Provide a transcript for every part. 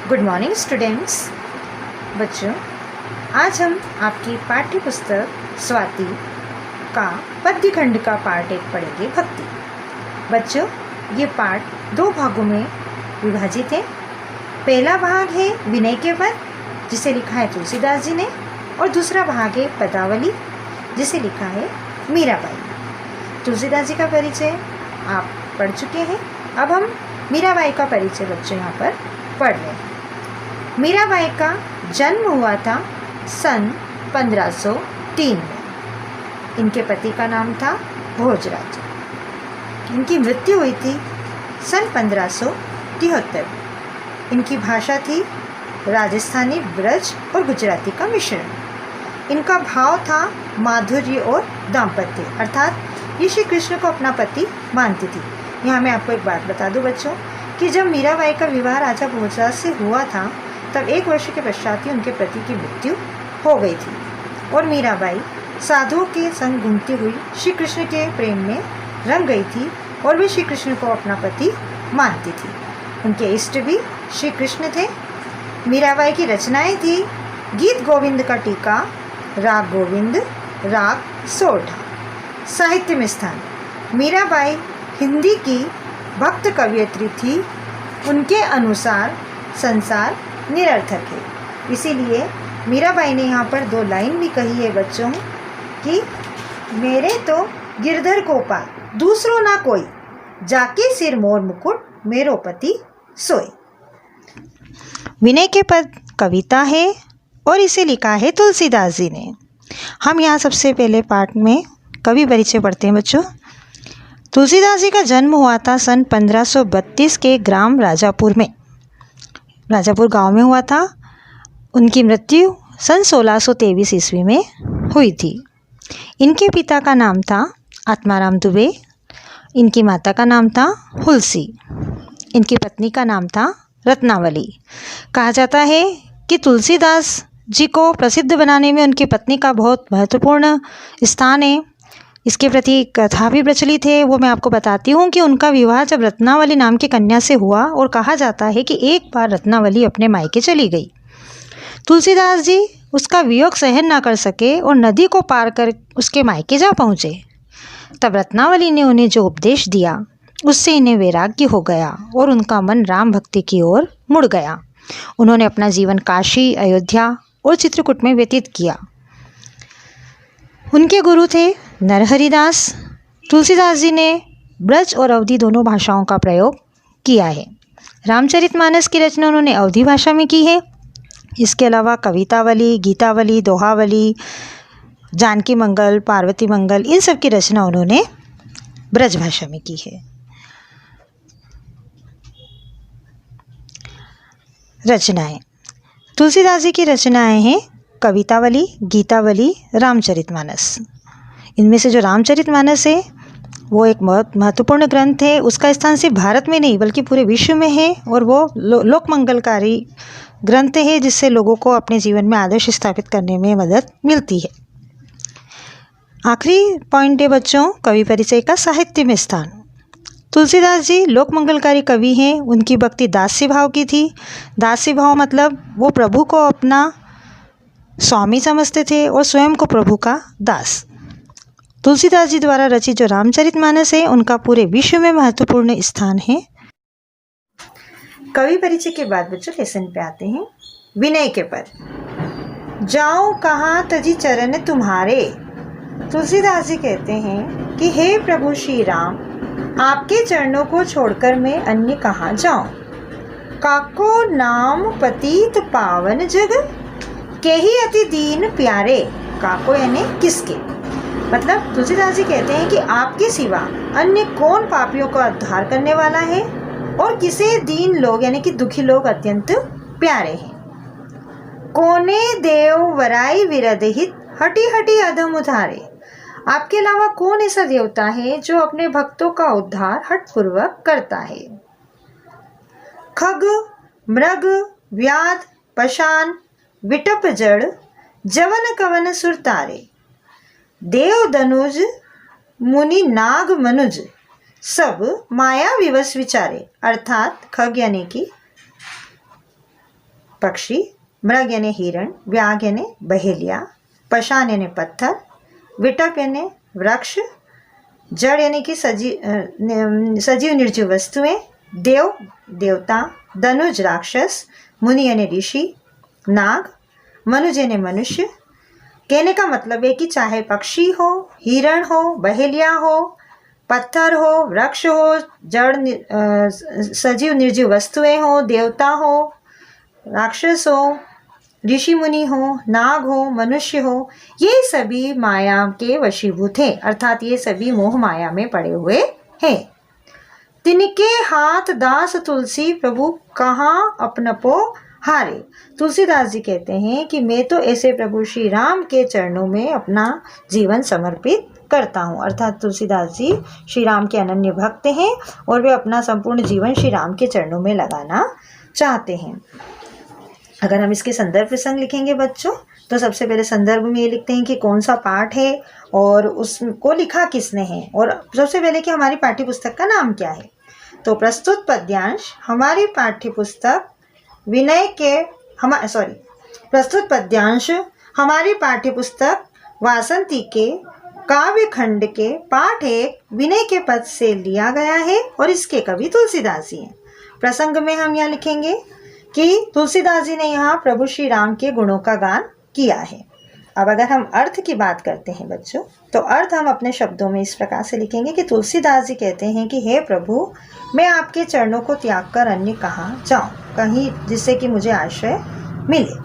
Good morning students. बच्चों, आज हम आपकी पाठ्य पुस्तक स्वाति का पद्य खंड का पार्ट 1 पढ़ेंगे, भक्ति। बच्चों, ये पाठ 2 भागों में विभाजित है। पहला भाग है विनय के पद, जिसे लिखा है तुलसीदास जी ने, और दूसरा भाग है पदावली, जिसे लिखा है मीराबाई। तुलसीदास जी का परिचय आप पढ़ चुके हैं। अब हम मीराबाई का परिचय बच्चों यहाँ पर पढ़ रहे हैं। मीराबाई का जन्म हुआ था सन 1503 में। इनके पति का नाम था भोजराज। इनकी मृत्यु हुई थी सन 1573। इनकी भाषा थी राजस्थानी, ब्रज और गुजराती का मिश्रण। इनका भाव था माधुर्य और दाम्पत्य, अर्थात ये श्री कृष्ण को अपना पति मानती थी। यहाँ मैं आपको एक बात बता दूं बच्चों कि जब मीराबाई का विवाह राजा भोजराज से हुआ था, तब 1 वर्ष के पश्चात ही उनके पति की मृत्यु हो गई थी और मीराबाई साधुओं के संग घूमती हुई श्री कृष्ण के प्रेम में रंग गई थी और वे श्री कृष्ण को अपना पति मानती थी। उनके इष्ट भी श्री कृष्ण थे। मीराबाई की रचनाएं थी गीत गोविंद का टीका, राग गोविंद, राग सोरठा। साहित्य में स्थान, मीराबाई हिंदी की भक्त कवयित्री थी। उनके अनुसार संसार निरर्थक है। इसीलिए मीराबाई ने यहाँ पर 2 लाइन भी कही है बच्चों कि मेरे तो गिरधर को पार, दूसरो ना कोई, जाके सिर मोर मुकुट, मेरो पति सोई। विनय के पद कविता है और इसे लिखा है तुलसीदास जी ने। हम यहाँ सबसे पहले पाठ में कवि परिचय पढ़ते हैं बच्चों। तुलसीदास जी का जन्म हुआ था सन 1532 के ग्राम राजापुर में, राजापुर गांव में हुआ था। उनकी मृत्यु सन 1623 ईस्वी में हुई थी। इनके पिता का नाम था आत्माराम दुबे। इनकी माता का नाम था हुलसी। इनकी पत्नी का नाम था रत्नावली। कहा जाता है कि तुलसीदास जी को प्रसिद्ध बनाने में उनकी पत्नी का बहुत महत्वपूर्ण स्थान है। इसके प्रति कथा भी प्रचलित है, वो मैं आपको बताती हूँ कि उनका विवाह जब रत्नावली नाम की कन्या से हुआ और कहा जाता है कि एक बार रत्नावली अपने मायके चली गई। तुलसीदास जी उसका वियोग सहन ना कर सके और नदी को पार कर उसके मायके जा पहुँचे। तब रत्नावली ने उन्हें जो उपदेश दिया, उससे इन्हें वैराग्य हो गया और उनका मन राम भक्ति की ओर मुड़ गया। उन्होंने अपना जीवन काशी, अयोध्या और चित्रकूट में व्यतीत किया। उनके गुरु थे नरहरिदास। तुलसीदास जी ने ब्रज और अवधी दोनों भाषाओं का प्रयोग किया है। रामचरितमानस की रचना उन्होंने अवधी भाषा में की है। इसके अलावा कवितावली, गीतावली, दोहावली, जानकी मंगल, पार्वती मंगल, इन सब की रचना उन्होंने ब्रज भाषा में की है। रचनाएं, तुलसीदास जी की रचनाएं हैं कवितावली, गीतावली, रामचरितमानस। इनमें से जो रामचरितमानस है वो एक बहुत महत्वपूर्ण ग्रंथ है। उसका स्थान सिर्फ भारत में नहीं बल्कि पूरे विश्व में है और वो लोक मंगलकारी ग्रंथ है, जिससे लोगों को अपने जीवन में आदर्श स्थापित करने में मदद मिलती है। आखिरी पॉइंट है बच्चों कवि परिचय का, साहित्य में स्थान। तुलसीदास जी लोक मंगलकारी कवि हैं। उनकी भक्ति दास्य भाव की थी। दास्य भाव मतलब वो प्रभु को अपना स्वामी समझते थे और स्वयं को प्रभु का दास। तुलसीदास जी द्वारा रचित जो रामचरितमानस है, उनका पूरे विश्व में महत्वपूर्ण स्थान है। कवि परिचय के बाद बच्चों लेसन पे आते हैं विनय के पद। जाऊं कहाँ तजी चरण तुम्हारे। तुलसीदास जी कहते हैं कि हे प्रभु श्री राम, आपके चरणों को छोड़कर मैं अन्य कहाँ जाऊं। काको नाम पतित पावन जग, के ही अति दीन प्यारे। काको यानी किसके, मतलब तुलसीदास जी कहते हैं कि आपके सिवा अन्य कौन पापियों का उद्धार करने वाला है और किसे दीन लोग यानी कि दुखी लोग अत्यंत प्यारे हैं। कोने देव वराई विरदहित, हटी हटी अधम उधारे। आपके अलावा कौन ऐसा देवता है जो अपने भक्तों का उद्धार हठपूर्वक करता है। खग, मृग, व्याध, पशान, विटप जड़, जवन कवन सुरतारे। देव धनुज, मुनि नाग मनुज, सब माया विवश विचारे। अर्थात खग यानी कि पक्षी, मृग यानी हिरण, व्याघ यानी बहेलिया, पशान यानी पत्थर, विटप यानी वृक्ष, जड़ यानी कि सजीव निर्जीव वस्तुएं, देव देवता, धनुज राक्षस, मुनि यानी ऋषि, नाग, मनुज यानी मनुष्य। कहने का मतलब है कि चाहे पक्षी हो, हिरण हो, बहेलिया हो, पत्थर हो, वृक्ष हो, जड़ सजीव निर्जीव वस्तुएं हो, देवता हो, राक्षस हो, ऋषि मुनि हो, नाग हो, मनुष्य हो, ये सभी माया के वशीभूत हैं, अर्थात ये सभी मोह माया में पड़े हुए हैं। तिनके हाथ दास तुलसी प्रभु कहाँ अपनपो हारे। तुलसीदास जी कहते हैं कि मैं तो ऐसे प्रभु श्री राम के चरणों में अपना जीवन समर्पित करता हूँ। अर्थात तुलसीदास जी श्री राम के अनन्य भक्त हैं और वे अपना संपूर्ण जीवन श्री राम के चरणों में लगाना चाहते हैं। अगर हम इसके संदर्भ प्रसंग लिखेंगे बच्चों, तो सबसे पहले संदर्भ में ये लिखते हैं कि कौन सा पाठ है और उसको लिखा किसने है, और सबसे पहले कि हमारी पाठ्य पुस्तक का नाम क्या है। तो प्रस्तुत पद्यांश हमारी पाठ्य पुस्तक प्रस्तुत पद्यांश हमारी पाठ्य पुस्तक वासंती के काव्य खंड के पाठ 1 विनय के पद से लिया गया है और इसके कवि तुलसीदास जी हैं। प्रसंग में हम यहाँ लिखेंगे कि तुलसीदास जी ने यहाँ प्रभु श्री राम के गुणों का गान किया है। अब अगर हम अर्थ की बात करते हैं बच्चों, तो अर्थ हम अपने शब्दों में इस प्रकार से लिखेंगे कि तुलसीदास जी कहते हैं कि हे प्रभु, मैं आपके चरणों को त्याग कर अन्य कहाँ जाऊँ, कहीं जिससे कि मुझे आश्रय मिले।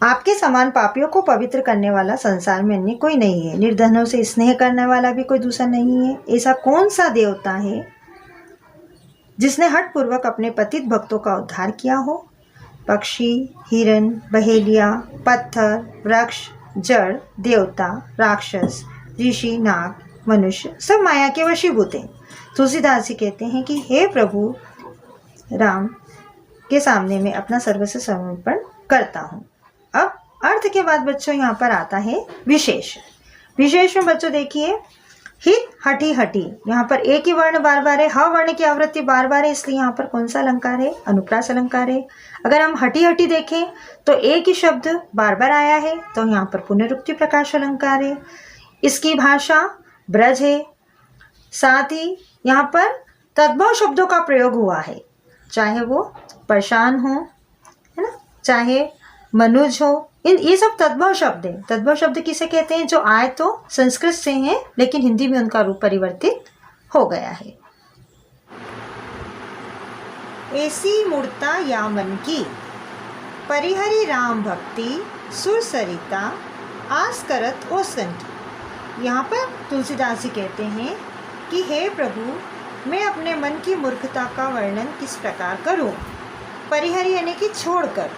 आपके समान पापियों को पवित्र करने वाला संसार में अन्य कोई नहीं है। निर्धनों से स्नेह करने वाला भी कोई दूसरा नहीं है। ऐसा कौन सा देवता है जिसने हठपूर्वक अपने पतित भक्तों का उद्धार किया हो। पक्षी, हिरण, बहेलिया, पत्थर, वृक्ष, जड़, देवता, राक्षस, ऋषि, नाग, मनुष्य सब माया के वशीभूत हैं। तुलसीदास जी कहते हैं कि हे प्रभु राम के सामने मैं अपना सर्वस्व समर्पण करता हूँ। अब अर्थ के बाद बच्चों यहाँ पर आता है विशेष। विशेष में बच्चों देखिए, हित, हठी, हठी, यहाँ पर एक ही वर्ण बार बार है, ह वर्ण की आवृत्ति बार बार है, इसलिए यहाँ पर कौन सा अलंकार है, अनुप्रास अलंकार है। अगर हम हठी हठी देखें तो एक ही शब्द बार बार आया है, तो यहाँ पर पुनरुक्ति प्रकाश अलंकार है। इसकी भाषा ब्रज है, साथ ही यहाँ पर तद्भव शब्दों का प्रयोग हुआ है, चाहे वो परेशान हो, है ना, चाहे मनुज हो, ये सब तद्भव शब्द है। तद्भव शब्द किसे कहते हैं? जो आए तो संस्कृत से हैं लेकिन हिंदी में उनका रूप परिवर्तित हो गया है। ऐसी मूर्ता या मन की परिहरि राम भक्ति सुर सरिता आस करत ओसन की। यहाँ पर तुलसीदास जी कहते हैं कि हे प्रभु, मैं अपने मन की मूर्खता का वर्णन किस प्रकार करूं। परिहरि यानी कि छोड़कर,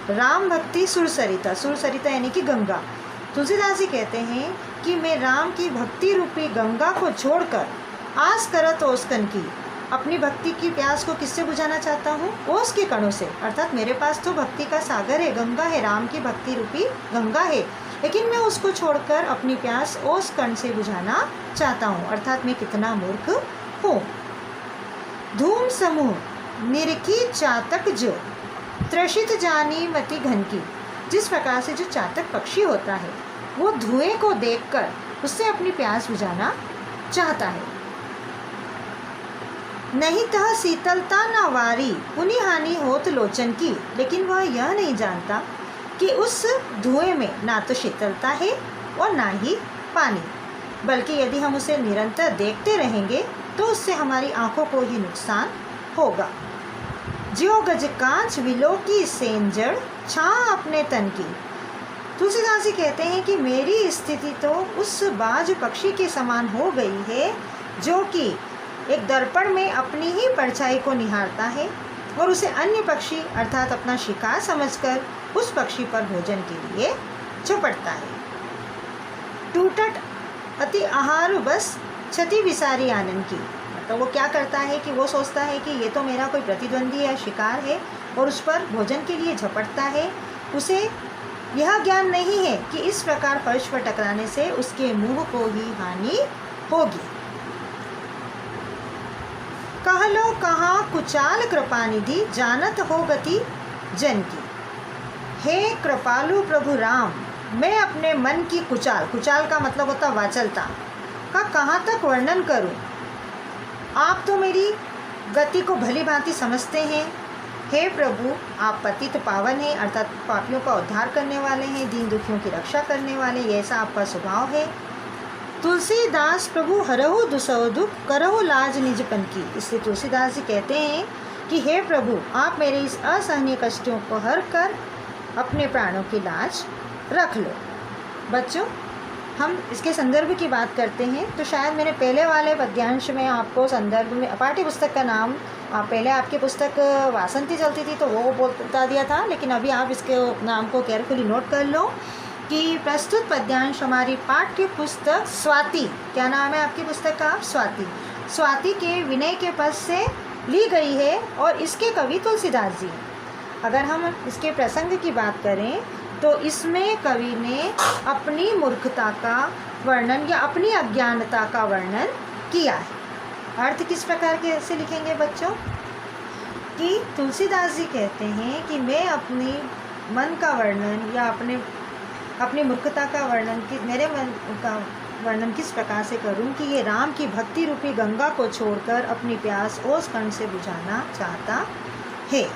राम भक्ति सुरसरिता, सुरसरिता यानी कि गंगा। तुलसीदास जी कहते हैं कि मैं राम की भक्ति रूपी गंगा को छोड़कर आस करत ओस्कन की, अपनी भक्ति की प्यास को किससे बुझाना चाहता हूँ? ओस के कणों से। अर्थात मेरे पास तो भक्ति का सागर है, गंगा है, राम की भक्ति रूपी गंगा है, लेकिन मैं उसको छोड़कर अपनी प्यास ओस कण से बुझाना चाहता हूँ। अर्थात मैं कितना मूर्ख हूँ। धूम समूह निरखी चातक जो त्रषित जानी मति घन की। जिस प्रकार से जो चातक पक्षी होता है वो धुएं को देखकर उससे अपनी प्यास बुझाना चाहता है। नहीं तह शीतलता न वारी पुनि हानि होत लोचन की। लेकिन वह यह नहीं जानता कि उस धुएं में ना तो शीतलता है और ना ही पानी, बल्कि यदि हम उसे निरंतर देखते रहेंगे तो उससे हमारी आंखों को ही नुकसान होगा। ज्यो गज कांच विलो की सेंजड़ छा अपने तन की। तुलसीदास जी कहते हैं कि मेरी स्थिति तो उस बाज पक्षी के समान हो गई है जो कि एक दर्पण में अपनी ही परछाई को निहारता है और उसे अन्य पक्षी अर्थात अपना शिकार समझकर उस पक्षी पर भोजन के लिए झपटता है। टूटट अति आहार बस क्षति विसारी आनंद की। तो वो क्या करता है कि वो सोचता है कि ये तो मेरा कोई प्रतिद्वंदी या शिकार है और उस पर भोजन के लिए झपटता है। उसे यह ज्ञान नहीं है कि इस प्रकार फर्श पर टकराने से उसके मुंह को ही हानि होगी। कहलो कहाँ कुचाल कृपानिधि जानत हो गति जन की। हे कृपालु प्रभु राम, मैं अपने मन की कुचाल, कुचाल का मतलब होता वाचलता का कहाँ तक वर्णन करूं? आप तो मेरी गति को भली भांति समझते हैं। हे प्रभु, आप पतित पावन हैं, अर्थात पापियों का उद्धार करने वाले हैं, दीन दुखियों की रक्षा करने वाले, ये ऐसा आपका स्वभाव है। तुलसीदास प्रभु हरहु दुसहु दुख, करहु लाज निजपन की। इसलिए तुलसीदास जी कहते हैं कि हे प्रभु, आप मेरे इस असहनीय कष्टों को हर कर अपने प्राणों की लाज रख लो। बच्चों, हम इसके संदर्भ की बात करते हैं तो शायद मैंने पहले वाले पद्यांश में आपको संदर्भ में पाठ्य पुस्तक का नाम, पहले आपकी पुस्तक वासंती चलती थी तो वो बता दिया था, लेकिन अभी आप इसके नाम को केयरफुली नोट कर लो कि प्रस्तुत पद्यांश हमारी पाठ्य पुस्तक स्वाति, क्या नाम है आपकी पुस्तक का? स्वाति। स्वाति के विनय के पद से ली गई है और इसके कवि तुलसीदास जी। अगर हम इसके प्रसंग की बात करें तो इसमें कवि ने अपनी मूर्खता का वर्णन या अपनी अज्ञानता का वर्णन किया है। अर्थ किस प्रकार के से लिखेंगे बच्चों? कि तुलसीदास जी कहते हैं कि मैं अपनी मन का वर्णन या अपनी मूर्खता का वर्णन, मेरे मन का वर्णन किस प्रकार से करूं कि ये राम की भक्ति रूपी गंगा को छोड़कर अपनी प्यास ओस कंठ से बुझाना चाहता है।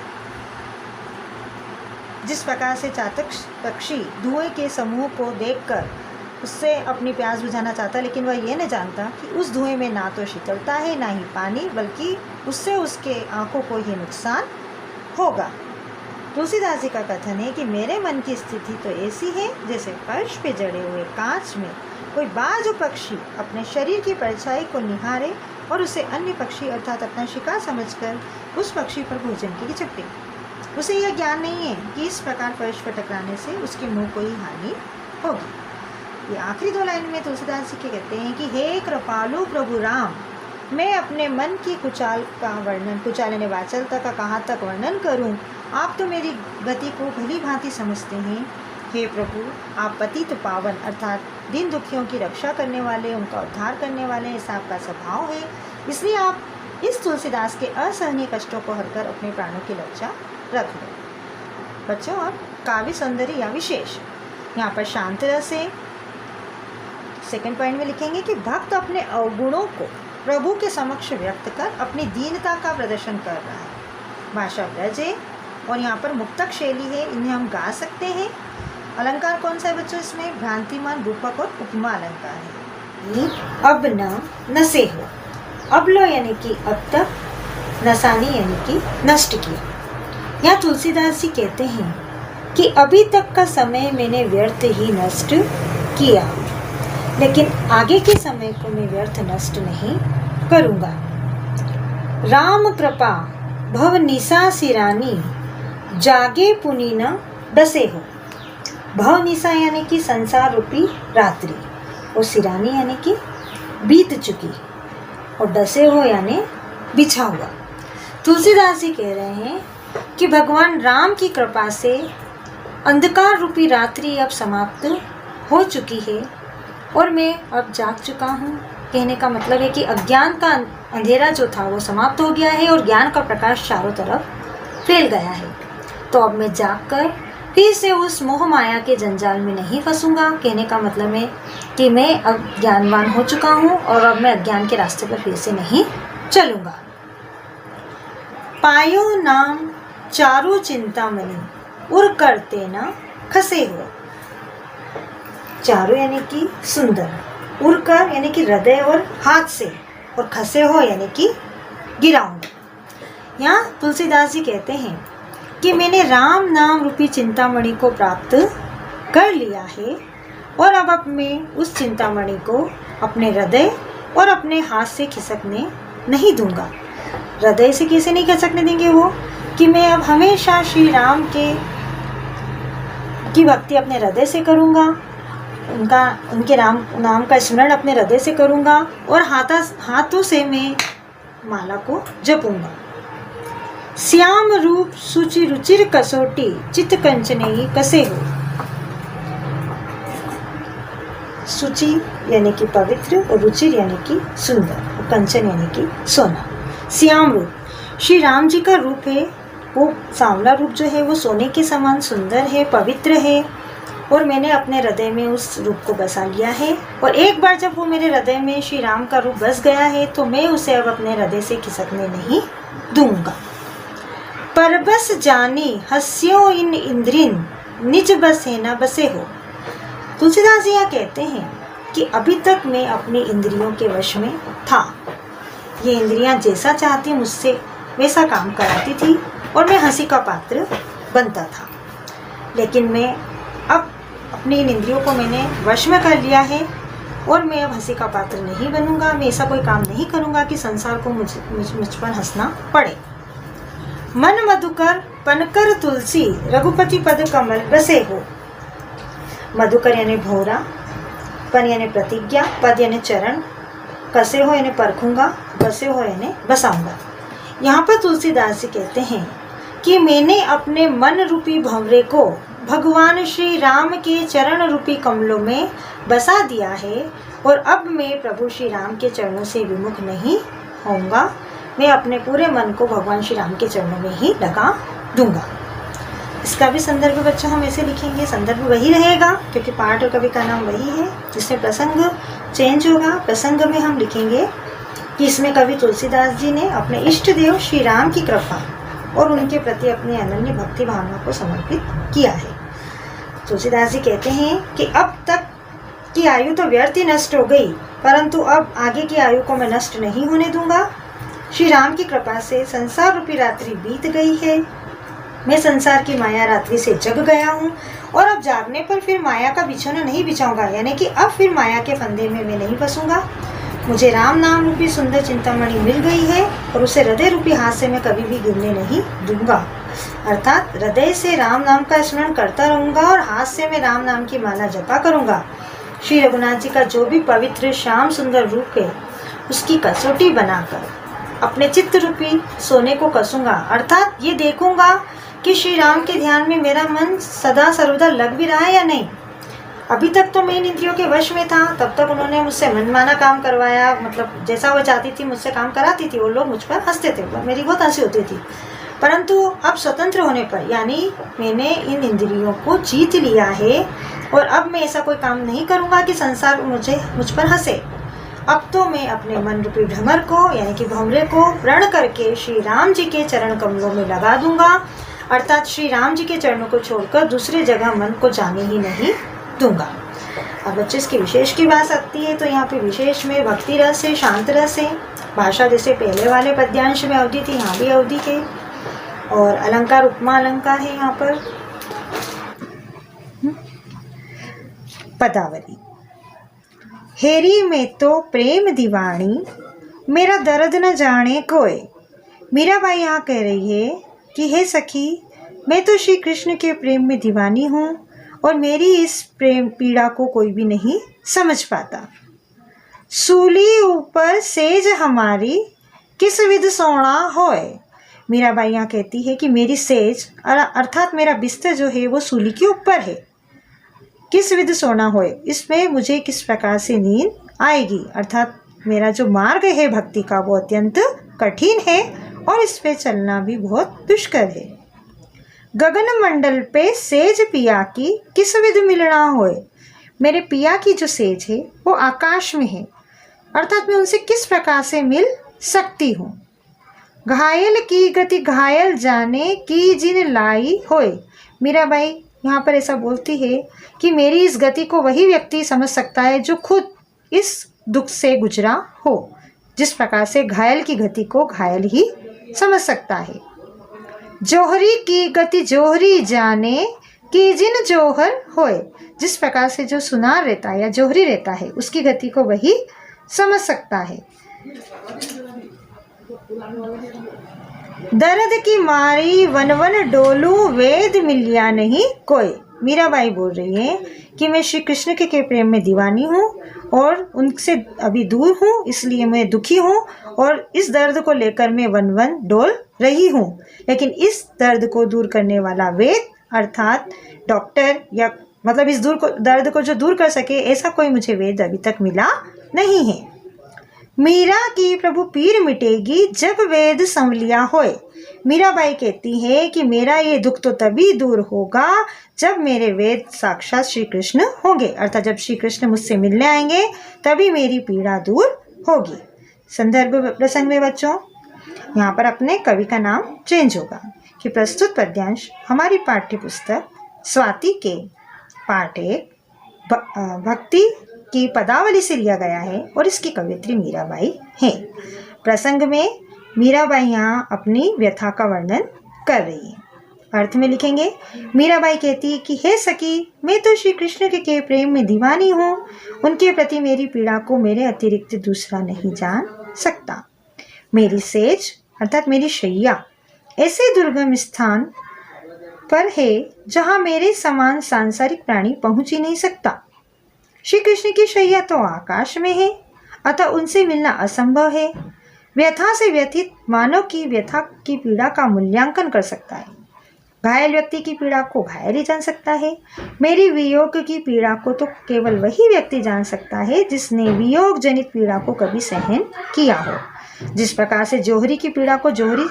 जिस प्रकार से चातक पक्षी धुएं के समूह को देखकर उससे अपनी प्यास बुझाना चाहता, लेकिन वह ये नहीं जानता कि उस धुएं में ना तो शीतलता है ना ही पानी, बल्कि उससे उसके आँखों को ही नुकसान होगा। तुलसीदास जी का कथन है कि मेरे मन की स्थिति तो ऐसी है जैसे फर्श पे जड़े हुए कांच में कोई बाजू पक्षी अपने शरीर की परछाई को निहारे और उसे अन्य पक्षी अर्थात अपना शिकार समझकर उस पक्षी पर भोजन की चिपटे। उसे यह ज्ञान नहीं है कि इस प्रकार फर्श पर टकराने से उसके मुंह को ही हानि होगी। ये आखिरी दो लाइन में तुलसीदास जी के कहते हैं कि हे कृपालु प्रभु राम, मैं अपने मन की कुचाल का वर्णन, कुचाल यानी वाचलता का कहाँ तक वर्णन करूं? आप तो मेरी गति को भली भांति समझते हैं। हे प्रभु, आप पतित पावन अर्थात दीन दुखियों की रक्षा करने वाले, उनका उद्धार करने वाले, ऐसा आपका स्वभाव है। इसलिए आप इस तुलसीदास के असहनीय कष्टों को हरकर अपने प्राणों की रक्षा रख लो। बच्चों, अब काव्य सौंदर्य या विशेष, यहाँ पर शांत रस है। सेकंड पॉइंट में लिखेंगे कि भक्त अपने अवगुणों को प्रभु के समक्ष व्यक्त कर अपनी दीनता का प्रदर्शन कर रहा है। भाषा ब्रज है और यहाँ पर मुक्तक शैली है, इन्हें हम गा सकते हैं। अलंकार कौन सा है बच्चों इसमें? भ्रांतिमान, रूपक और उपमा अलंकार है। अब न नसे हो, अब लो यानी कि अब तक, नसानी यानी कि नष्ट किया। यहाँ तुलसीदास जी कहते हैं कि अभी तक का समय मैंने व्यर्थ ही नष्ट किया, लेकिन आगे के समय को मैं व्यर्थ नष्ट नहीं करूँगा। राम कृपा भव निशा सिरानी, जागे पुनी न डसे हो। भव निशा यानी कि संसार रूपी रात्रि, और सिरानी यानी कि बीत चुकी, और डसे हो यानी बिछा हुआ। तुलसीदास जी कह रहे हैं कि भगवान राम की कृपा से अंधकार रूपी रात्रि अब समाप्त हो चुकी है और मैं अब जाग चुका हूँ। कहने का मतलब है कि अज्ञान का अंधेरा जो था वो समाप्त हो गया है और ज्ञान का प्रकाश चारों तरफ फैल गया है। तो अब मैं जागकर फिर से उस मोह माया के जंजाल में नहीं फंसूंगा। कहने का मतलब है कि मैं अब ज्ञानवान हो चुका हूँ और अब मैं अज्ञान के रास्ते पर फिर से नहीं चलूँगा। पायो नाम चारों चिंतामणि, उर करते न खसे हो। चारों यानी कि सुंदर, उर कर यानी कि हृदय और हाथ से, और खसे हो यानी कि गिराऊंगा। यहाँ तुलसीदास जी कहते हैं कि मैंने राम नाम रूपी चिंतामणि को प्राप्त कर लिया है और अब मैं उस चिंतामणि को अपने हृदय और अपने हाथ से खिसकने नहीं दूंगा। हृदय से कैसे नहीं खिसकने देंगे वो? कि मैं अब हमेशा श्री राम की भक्ति अपने हृदय से करूँगा, उनके नाम का स्मरण अपने हृदय से करूँगा और हाथों से मैं माला को जपूंगा। श्याम रूप सुचि रुचिर कसोटी, चित कंचने कसे हो। सुचि यानी कि पवित्र और रुचिर यानी कि सुंदर और कंचन यानी कि सोना। श्याम रूप श्री राम जी का रूप है वो सांवला रूप जो है वो सोने के समान सुंदर है, पवित्र है, और मैंने अपने हृदय में उस रूप को बसा लिया है। और एक बार जब वो मेरे हृदय में श्री राम का रूप बस गया है तो मैं उसे अब अपने हृदय से खिसकने नहीं दूंगा। परबस जानी हस्यो इन इंद्रिन निज बस है न बसे हो। तुलसीदास जी यहाँ कहते हैं कि अभी तक मैं अपनी इंद्रियों के वश में था। ये इंद्रियां जैसा चाहती मुझसे वैसा काम कराती थी और मैं हंसी का पात्र बनता था। लेकिन मैं अब अपनी इन इंद्रियों को मैंने वश में कर लिया है और मैं अब हंसी का पात्र नहीं बनूंगा। मैं ऐसा कोई काम नहीं करूंगा कि संसार को मुझ पर हंसना पड़े। मन मधुकर पनकर तुलसी रघुपति पद कमल बसे हो। मधुकर यानी भौरा, पन यानी प्रतिज्ञा, पद यानी चरण, कसे हो यानी परखूंगा, बसे हो यानी बसाऊंगा। यहाँ पर तुलसीदास जी कहते हैं कि मैंने अपने मन रूपी भंवरे को भगवान श्री राम के चरण रूपी कमलों में बसा दिया है और अब मैं प्रभु श्री राम के चरणों से विमुख नहीं होऊंगा। मैं अपने पूरे मन को भगवान श्री राम के चरणों में ही लगा दूंगा। इसका भी संदर्भ बच्चों हम ऐसे लिखेंगे, संदर्भ वही रहेगा क्योंकि पाठ और कवि का नाम वही है, जिसमें प्रसंग चेंज होगा। प्रसंग में हम लिखेंगे कि इसमें कवि तुलसीदास जी ने अपने इष्ट देव श्री राम की कृपा और उनके प्रति अपनी अनन्य भक्ति भावना को समर्पित किया है। तुलसीदास जी कहते हैं कि अब तक की आयु तो व्यर्थ ही नष्ट हो गई, परंतु अब आगे की आयु को मैं नष्ट नहीं होने दूंगा। श्री राम की कृपा से संसार रूपी रात्रि बीत गई है। मैं संसार की माया रात्रि से जग गया हूँ और अब जागने पर फिर माया का बिछौना नहीं बिछाऊंगा, यानी कि अब फिर माया के फंदे में मैं नहीं फंसूंगा। मुझे राम नाम रूपी सुंदर चिंतामणि मिल गई है और उसे हृदय रूपी हाथ से मैं कभी भी गिरने नहीं दूंगा। अर्थात हृदय से राम नाम का स्मरण करता रहूंगा और हाथ से मैं राम नाम की माला जपा करूंगा। श्री रघुनाथ जी का जो भी पवित्र श्याम सुंदर रूप है उसकी कसौटी बनाकर अपने चित्त रूपी सोने को कसूंगा। अर्थात ये देखूंगा कि श्री राम के ध्यान में मेरा मन सदा सर्वदा लग भी रहा है या नहीं। अभी तक तो मैं इन इंद्रियों के वश में था, तब तक उन्होंने मुझसे मनमाना काम करवाया, मतलब जैसा वो चाहती थी मुझसे काम कराती थी, वो लोग मुझ पर हंसते थे, मेरी बहुत हंसी होती थी। परंतु अब स्वतंत्र होने पर, यानी मैंने इन इंद्रियों को जीत लिया है और अब मैं ऐसा कोई काम नहीं करूँगा कि संसार मुझ पर हंसे। अब तो मैं अपने मन रूपी भ्रमर को यानी कि भंवरे को प्रण करके श्री राम जी के चरण कमलों में लगा दूंगा। अर्थात श्री राम जी के चरणों को छोड़कर दूसरे जगह मन को जाने ही नहीं दूंगा। अब बच्चे इसकी विशेष की बात आती है तो यहाँ पे विशेष में भक्ति रस है, शांत रस है। भाषा जैसे पहले वाले पद्यांश में अवधि थी, यहाँ भी अवधि है। और अलंकार उपमा अलंकार है यहाँ पर। पदावली। हेरी में तो प्रेम दीवानी, मेरा दर्द न जाने कोई। मीराबाई यहाँ कह रही है कि हे सखी, मैं तो श्री कृष्ण के प्रेम में दीवानी हूँ और मेरी इस प्रेम पीड़ा को कोई भी नहीं समझ पाता। सूली ऊपर सेज हमारी, किस विध सोना होए। मीराबाई यहाँ कहती है कि मेरी सेज अर्थात मेरा बिस्तर जो है वो सूली के ऊपर है, किस विध सोना होए, इसमें मुझे किस प्रकार से नींद आएगी। अर्थात मेरा जो मार्ग है भक्ति का वो अत्यंत कठिन है और इस पे चलना भी बहुत दुष्कर है। गगन मंडल पे सेज पिया की, किस विध मिलना होए। मेरे पिया की जो सेज है वो आकाश में है, अर्थात मैं उनसे किस प्रकार से मिल सकती हूँ। घायल की गति घायल जाने की जिन लाई होए। मीराबाई यहाँ पर ऐसा बोलती है कि मेरी इस गति को वही व्यक्ति समझ सकता है जो खुद इस दुख से गुजरा हो। जिस प्रकार से घायल की गति को घायल ही समझ सकता है। जोहरी की गति जोहरी जाने कि जिन जोहर होए। जिस प्रकार से जो सुनार रहता है या जोहरी रहता है उसकी गति को वही समझ सकता है। दर्द की मारी वन वन डोलू, वेद मिलिया नहीं कोई। मीराबाई बोल रही है कि मैं श्री कृष्ण के प्रेम में दीवानी हूँ और उनसे अभी दूर हूँ, इसलिए मैं दुखी हूँ और इस दर्द को लेकर मैं वन वन डोल रही हूँ। लेकिन इस दर्द को दूर करने वाला वेद अर्थात डॉक्टर या मतलब इस दर्द को जो दूर कर सके ऐसा कोई मुझे वेद अभी तक मिला नहीं है। मीरा की प्रभु पीर मिटेगी जब वेद संवलिया होए। मीराबाई कहती है कि मेरा ये दुख तो तभी दूर होगा जब मेरे वेद साक्षात श्री कृष्ण होंगे, अर्थात जब श्री कृष्ण मुझसे मिलने आएंगे तभी मेरी पीड़ा दूर होगी। संदर्भ प्रसंग में बच्चों यहाँ पर अपने कवि का नाम चेंज होगा कि प्रस्तुत पद्यांश हमारी पाठ्य पुस्तक स्वाति के पाठ 1 भक्ति की पदावली से लिया गया है और इसकी कवयित्री मीराबाई है। प्रसंग में मीराबाई यहाँ अपनी व्यथा का वर्णन कर रही है। अर्थ में लिखेंगे, मीराबाई कहती है कि हे सखी, मैं तो श्री कृष्ण के प्रेम में दीवानी हूँ। उनके प्रति मेरी पीड़ा को मेरे अतिरिक्त दूसरा नहीं जान सकता। मेरी सेज अर्थात मेरी शैया ऐसे दुर्गम स्थान पर है जहाँ मेरे समान सांसारिक प्राणी पहुँच ही नहीं सकता। श्री कृष्ण की शैया तो आकाश में है, अतः उनसे मिलना असंभव है। व्यथा से व्यथित मानव की व्यथा की पीड़ा का मूल्यांकन कर सकता है। घायल व्यक्ति की पीड़ा को घायल ही जान सकता है। मेरी वियोग की पीड़ा को तो केवल वही व्यक्ति जान सकता है जिसने वियोग जनित पीड़ा को कभी सहन किया हो। जिस प्रकार से जौहरी की पीड़ा को जौहरी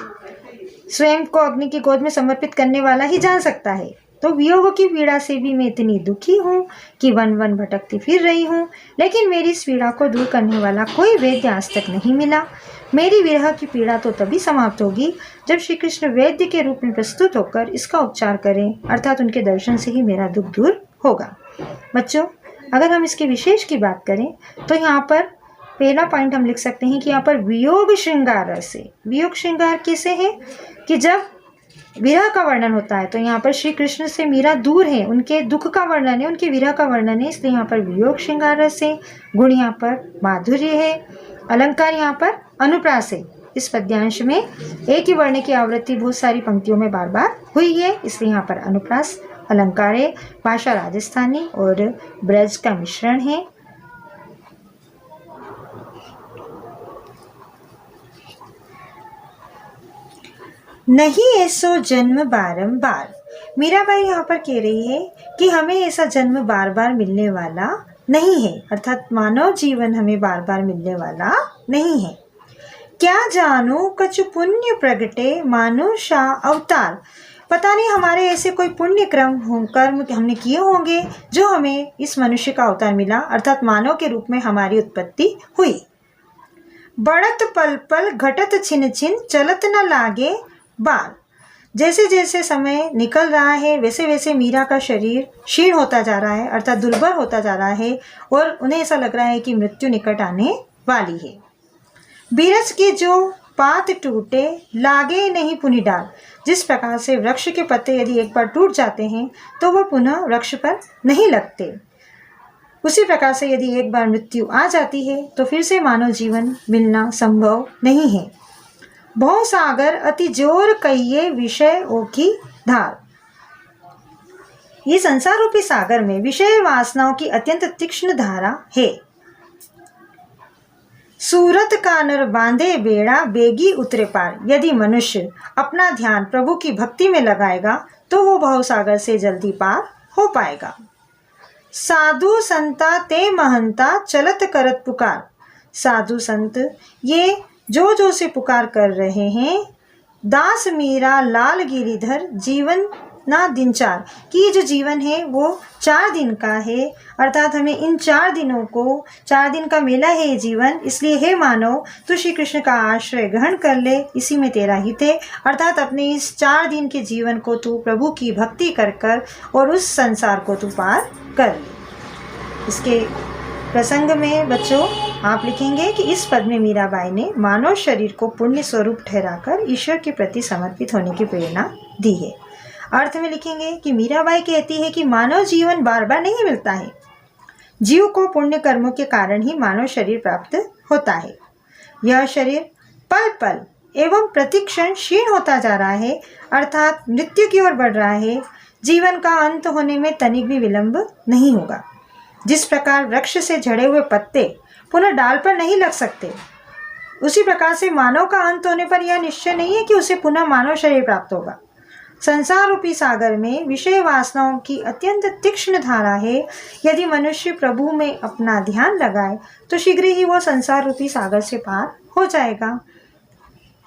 स्वयं को अग्नि की गोद में समर्पित करने वाला ही जान सकता है, तो वियोग की पीड़ा से भी मैं इतनी दुखी हूँ कि वन वन भटकती फिर रही हूँ, लेकिन मेरी इस पीड़ा को दूर करने वाला कोई वैद्य आज तक नहीं मिला। मेरी विरह की पीड़ा तो तभी समाप्त होगी जब श्री कृष्ण वैद्य के रूप में प्रस्तुत होकर इसका उपचार करें, अर्थात उनके दर्शन से ही मेरा दुख दूर होगा। बच्चों, अगर हम इसके विशेष की बात करें तो यहाँ पर पहला पॉइंट हम लिख सकते हैं कि यहाँ पर वियोग श्रृंगार रस है। वियोग श्रृंगार कैसे है कि जब विरह का वर्णन होता है तो यहाँ पर श्री कृष्ण से मीरा दूर है, उनके दुख का वर्णन है, उनके विरह का वर्णन है, इसलिए यहाँ पर वियोग श्रृंगार रस है। गुण यहाँ पर माधुर्य है। अलंकार यहाँ पर अनुप्रास है। इस पद्यांश में एक ही वर्ण की आवृत्ति बहुत सारी पंक्तियों में बार बार हुई है, इसलिए यहाँ पर अनुप्रास अलंकार है। भाषा राजस्थानी और ब्रज का मिश्रण है। नहीं ऐसो जन्म बारंबार। मीराबाई यहाँ पर कह रही है कि हमें ऐसा जन्म बार बार मिलने वाला नहीं है, अर्थात मानव जीवन हमें बार बार मिलने वाला नहीं है। क्या जानो कछु पुण्य प्रगटे मानुषा अवतार। पता नहीं हमारे ऐसे कोई पुण्य कर्म हमने किए होंगे जो हमें इस मनुष्य का अवतार मिला, अर्थात मानव के रूप में हमारी उत्पत्ति हुई। बढ़त पल पल घटत छिन छिन चलत न लागे बाल। जैसे जैसे समय निकल रहा है वैसे वैसे मीरा का शरीर क्षीण होता जा रहा है, अर्थात दुर्बल होता जा रहा है और उन्हें ऐसा लग रहा है कि मृत्यु निकट आने वाली है। बीरज के जो पात टूटे लागे नहीं पुनि डाल। जिस प्रकार से वृक्ष के पत्ते यदि एक बार टूट जाते हैं तो वह पुनः वृक्ष पर नहीं लगते, उसी प्रकार से यदि एक बार मृत्यु आ जाती है तो फिर से मानव जीवन मिलना संभव नहीं है। बहु सागर अति जोर कहिए विषय ओ की धार। ये संसार रूपी सागर में विषय वासनाओं की अत्यंत तीक्ष्ण धारा है। सूरत का नर बांधे बेड़ा बेगी उतरे पार। यदि मनुष्य अपना ध्यान प्रभु की भक्ति में लगाएगा तो वो भव सागर से जल्दी पार हो पाएगा। साधु संता ते महंता चलत करत पुकार। साधु संत ये जो से पुकार कर रहे हैं। दास मीरा लाल गिरिधर जीवन ना दिन चार, कि ये जो जीवन है वो 4 दिन का है, अर्थात हमें इन 4 दिनों को 4 दिन का मेला है ये जीवन, इसलिए हे मानव तू श्री कृष्ण का आश्रय ग्रहण कर ले, इसी में तेरा हित है। अर्थात अपने इस 4 दिन के जीवन को तू प्रभु की भक्ति कर कर और उस संसार को तू पार कर ले। इसके प्रसंग में बच्चों आप लिखेंगे कि इस पद में मीराबाई ने मानव शरीर को पुण्य स्वरूप ठहराकर ईश्वर के प्रति समर्पित होने की प्रेरणा दी है। अर्थ में लिखेंगे कि मीराबाई कहती है कि मानव जीवन बार बार नहीं मिलता है। जीव को पुण्य कर्मों के कारण ही मानव शरीर प्राप्त होता है। यह शरीर पल पल एवं प्रतिक्षण क्षीण होता जा रहा है, अर्थात मृत्यु की ओर बढ़ रहा है। जीवन का अंत होने में तनिक भी विलंब नहीं होगा। जिस प्रकार वृक्ष से झड़े हुए पत्ते पुनः डाल पर नहीं लग सकते, उसी प्रकार से मानव का अंत होने पर यह निश्चय नहीं है कि उसे पुनः मानव शरीर प्राप्त होगा। संसार रूपी सागर में विषय वासनाओं की अत्यंत तीक्ष्ण धारा है। यदि मनुष्य प्रभु में अपना ध्यान लगाए तो शीघ्र ही वो संसार रूपी सागर से पार हो जाएगा।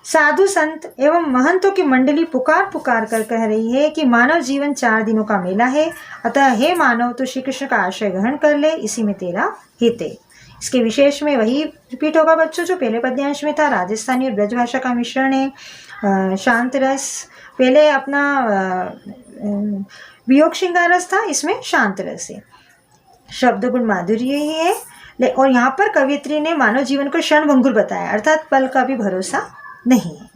साधु संत एवं महंतों की मंडली पुकार पुकार कर कह रही है कि मानव जीवन 4 दिनों का मेला है, अतः हे मानव तो श्री कृष्ण का आश्रय ग्रहण कर ले, इसी में तेरा हित है। इसके विशेष में वही रिपीट होगा बच्चों जो पहले पद्यांश में था। राजस्थानी और ब्रज भाषा का मिश्रण है। शांत रस पहले अपना वियोग श्रृंगार रस था, इसमें शांत रस है। शब्द गुण माधुर्य ही है। और यहाँ पर कवियत्री ने मानव जीवन को क्षणभंगुर बताया, अर्थात पल का भी भरोसा नहीं है।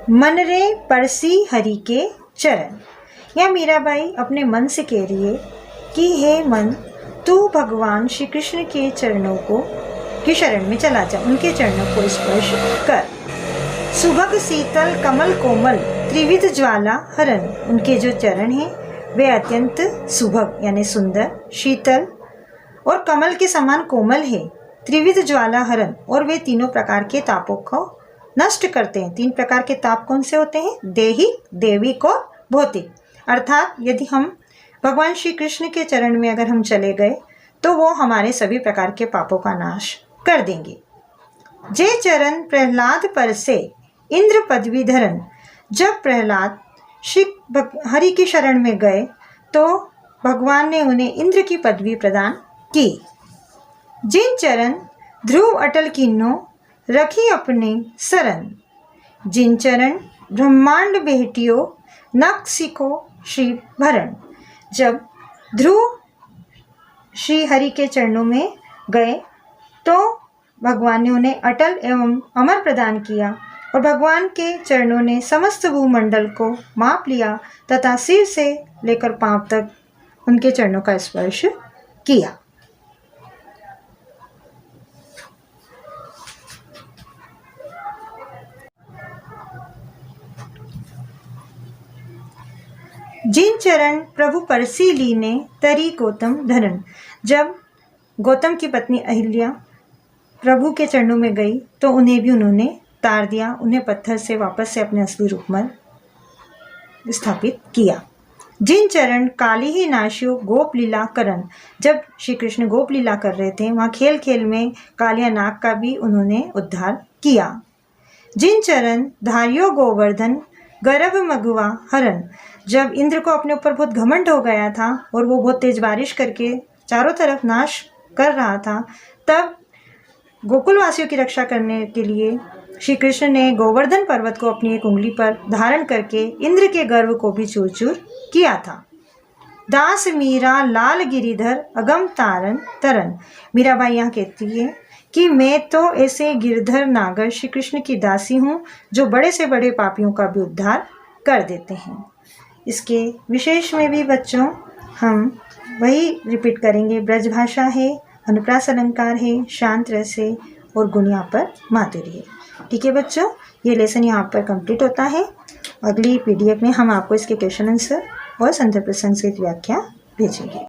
मन रे परसी हरि के चरण। या मीराबाई अपने मन से कह रही है कि हे मन, तू भगवान श्री कृष्ण के चरणों की शरण में चला जा, उनके चरणों को स्पर्श कर। सुभग शीतल कमल कोमल त्रिविध ज्वाला हरण। उनके जो चरण हैं वे अत्यंत सुभग यानी सुंदर, शीतल और कमल के समान कोमल है। त्रिविध ज्वाला हरण, और वे तीनों प्रकार के तापों को नष्ट करते हैं। 3 प्रकार के ताप कौन से होते हैं? दैहिक, दैविक और भौतिक। अर्थात यदि हम भगवान श्री कृष्ण के चरण में अगर हम चले गए तो वो हमारे सभी प्रकार के पापों का नाश कर देंगे। जे चरण प्रहलाद पर से इंद्र पदवी धरण। जब प्रहलाद श्री हरि की शरण में गए तो भगवान ने उन्हें इंद्र की पदवी प्रदान की। जिन चरण ध्रुव अटल कीन्नो रखी अपने शरण। जिन चरण ब्रह्मांड बेहटियो नक सिको श्री भरण। जब ध्रुव श्री हरि के चरणों में गए तो भगवान ने उन्हें अटल एवं अमर प्रदान किया और भगवान के चरणों ने समस्त भूमंडल को माप लिया तथा सिर से लेकर पांव तक उनके चरणों का स्पर्श किया। जिन चरण प्रभु परसी लीने तरी गौतम धरण। जब गौतम की पत्नी अहिल्या प्रभु के चरणों में गई तो उन्हें भी उन्होंने तार दिया, उन्हें पत्थर से वापस से अपने असली रूप में स्थापित किया। जिन चरण काली ही नाशियो गोप लीला करन। जब श्री कृष्ण गोप लीला कर रहे थे वहाँ खेल खेल में कालिया नाग का भी उन्होंने उद्धार किया। जिन चरण धारियो गोवर्धन गर्भ मगुआ हरण। जब इंद्र को अपने ऊपर बहुत घमंड हो गया था और वो बहुत तेज बारिश करके चारों तरफ नाश कर रहा था, तब गोकुलवासियों की रक्षा करने के लिए श्री कृष्ण ने गोवर्धन पर्वत को अपनी एक उंगली पर धारण करके इंद्र के गर्व को भी चूर चूर किया था। दास मीरा लाल गिरिधर अगम तारन तरन। मीराबाई यहाँ कहती है कि मैं तो ऐसे गिरधर नागर श्री कृष्ण की दासी हूँ जो बड़े से बड़े पापियों का भी उद्धार कर देते हैं। इसके विशेष में भी बच्चों हम वही रिपीट करेंगे। ब्रज भाषा है, अनुप्रास अलंकार है, शांत रस है और गुण यहाँ पर माधुर्य है। ठीक है बच्चों, ये लेसन यहाँ पर कंप्लीट होता है। अगली PDF में हम आपको इसके क्वेश्चन आंसर और संदर्भ प्रसंग सहित व्याख्या भेजेंगे।